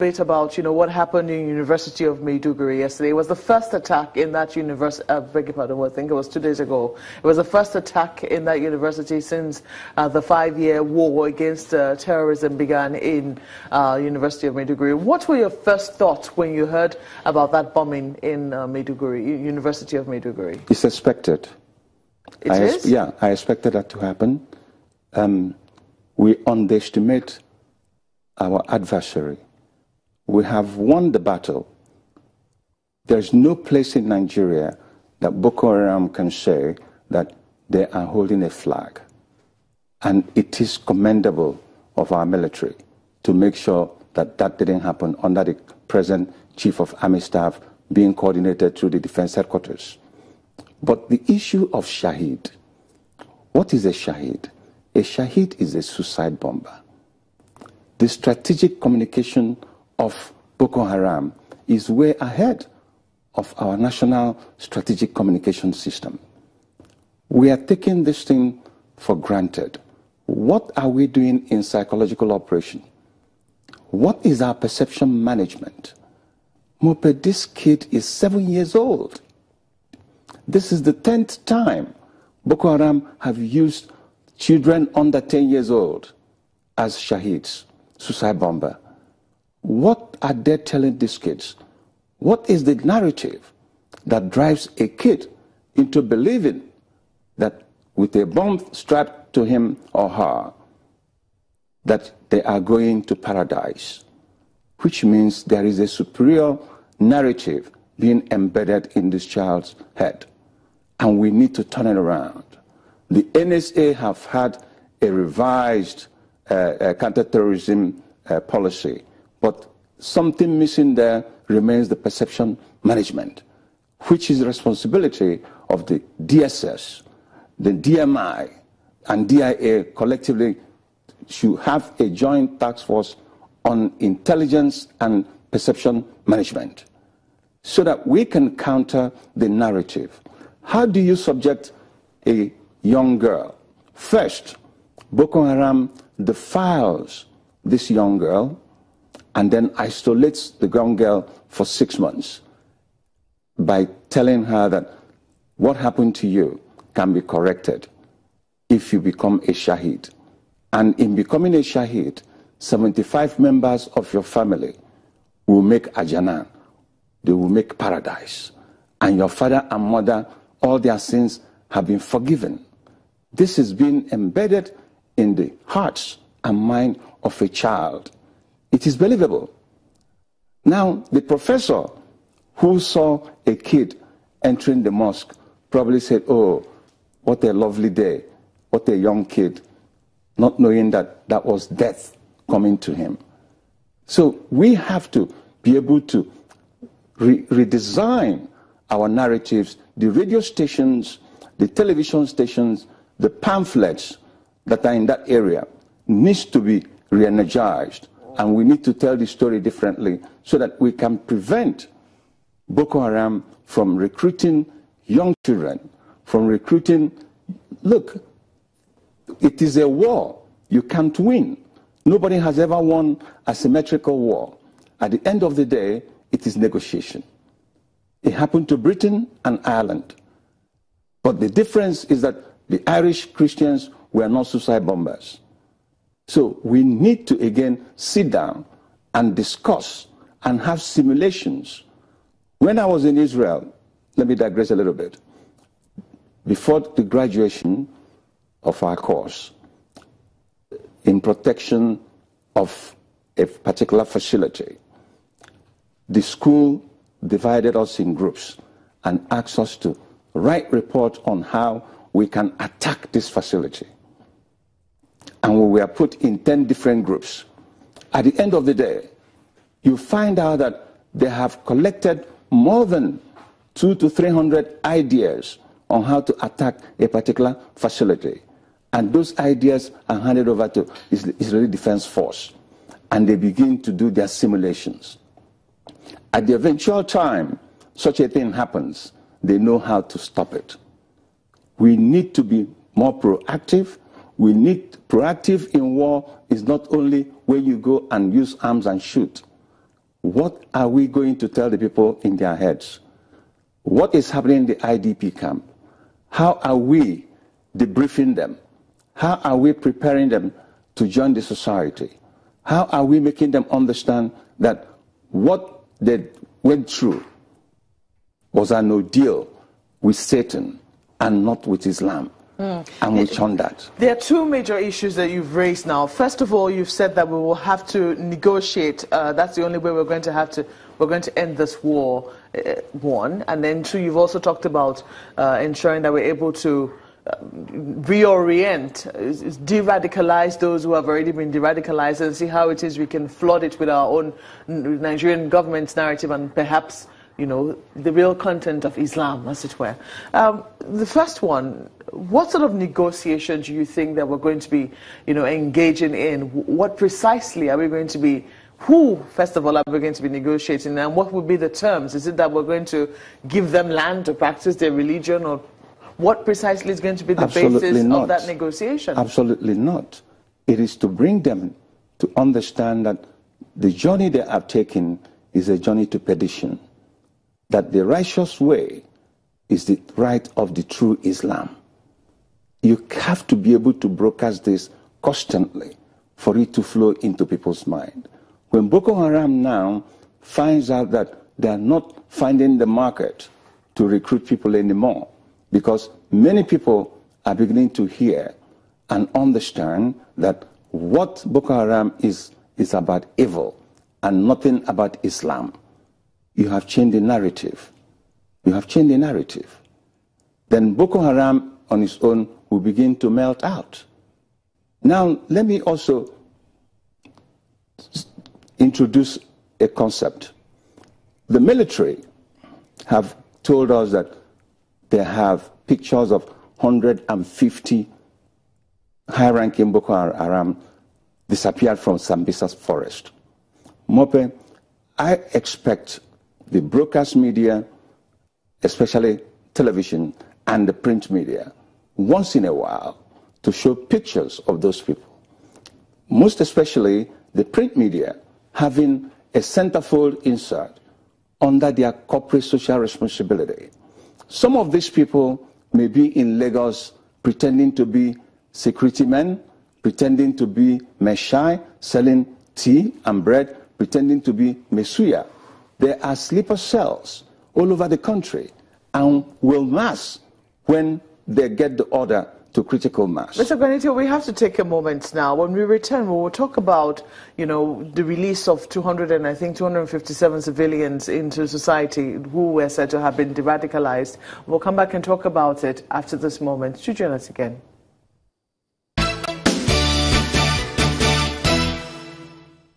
bit about, what happened in University of Maiduguri yesterday. It was the first attack in that university, I beg your pardon, I think it was 2 days ago. It was the first attack in that university since the 5-year war against terrorism began in University of Maiduguri. What were your first thoughts when you heard about that bombing in Maiduguri, University of Maiduguri? It's expected. It is? Yeah, I expected that to happen. We underestimate our adversary. We have won the battle. There's no place in Nigeria that Boko Haram can say that they are holding a flag. And it is commendable of our military to make sure that that didn't happen under the present Chief of Army Staff being coordinated through the Defense Headquarters. But the issue of Shaheed, what is a Shaheed? A Shaheed is a suicide bomber. The strategic communication of Boko Haram is way ahead of our national strategic communication system. We are taking this thing for granted. What are we doing in psychological operation? What is our perception management? Mope, this kid is 7 years old. This is the 10th time Boko Haram have used children under 10 years old as Shaheeds, suicide bomber. What are they telling these kids? What is the narrative that drives a kid into believing that with a bomb strapped to him or her, that they are going to paradise? Which means there is a superior narrative being embedded in this child's head. And we need to turn it around. The NSA have had a revised counterterrorism policy. But something missing there remains the perception management, which is the responsibility of the DSS, the DMI, and DIA collectively should have a joint task force on intelligence and perception management so that we can counter the narrative. How do you subject a young girl? First, Boko Haram defiles this young girl and then isolates the young girl for 6 months by telling her that what happened to you can be corrected if you become a Shaheed. And in becoming a Shaheed, 75 members of your family will make Ajana. They will make paradise. And your father and mother, all their sins have been forgiven. This is being embedded in the hearts and mind of a child. It is believable. Now, the professor who saw a kid entering the mosque probably said, oh, what a lovely day, what a young kid, not knowing that that was death coming to him. So we have to be able to redesign our narratives, the radio stations, the television stations, the pamphlets that are in that area needs to be re-energized. And we need to tell the story differently so that we can prevent Boko Haram from recruiting young children, from recruiting. Look, it is a war. You can't win. Nobody has ever won a symmetrical war. At the end of the day, it is negotiation. It happened to Britain and Ireland. But the difference is that the Irish Christians were not suicide bombers. So we need to again sit down and discuss and have simulations. When I was in Israel, let me digress a little bit. Before the graduation of our course, in protection of a particular facility, the school divided us in groups and asked us to write reports on how we can attack this facility. And we were put in 10 different groups. At the end of the day, you find out that they have collected more than 200 to 300 ideas on how to attack a particular facility. And those ideas are handed over to Israeli Defense Force. And they begin to do their simulations. At the eventual time such a thing happens, they know how to stop it. We need to be more proactive. We need proactive in war is not only when you go and use arms and shoot. what are we going to tell the people in their heads? What is happening in the IDP camp? How are we debriefing them? How are we preparing them to join the society? How are we making them understand that what they went through was an ordeal with Satan and not with Islam? And we shun that. There are two major issues that you've raised now. First of all, you've said that we will have to negotiate. That's the only way we're going to end this war, one. And then two, you've also talked about ensuring that we're able to reorient, de-radicalize those who have already been de-radicalized and see how it is we can flood it with our own Nigerian government's narrative and perhaps, you know, the real content of Islam, as it were. The first one, what sort of negotiations do you think that we're going to be, you know, engaging in? What precisely are we going to be, who, first of all, are we going to be negotiating, and what will be the terms? Is it that we're going to give them land to practice their religion, or what precisely is going to be the basis of that negotiation? Absolutely not. It is to bring them to understand that the journey they have taken is a journey to perdition, that the righteous way is the right of the true Islam. You have to be able to broadcast this constantly for it to flow into people's mind. When Boko Haram now finds out that they are not finding the market to recruit people anymore, because many people are beginning to hear and understand that what Boko Haram is about evil and nothing about Islam. You have changed the narrative. You have changed the narrative. Then Boko Haram on its own will begin to melt out. Now, let me also introduce a concept. The military have told us that they have pictures of 150 high-ranking Boko Haram disappeared from Sambisa's forest. Mope, I expect the broadcast media, especially television and the print media, once in a while to show pictures of those people. Most especially the print media having a centerfold insert under their corporate social responsibility. Some of these people may be in Lagos pretending to be security men, pretending to be Meshai, selling tea and bread, pretending to be Mesuya. There are sleeper cells all over the country and will mass when they get the order to critical mass. Mr. Granito, we have to take a moment now. When we return, we will talk about, you know, the release of 257 civilians into society who were said to have been de-radicalized. We'll come back and talk about it after this moment. Do join us again.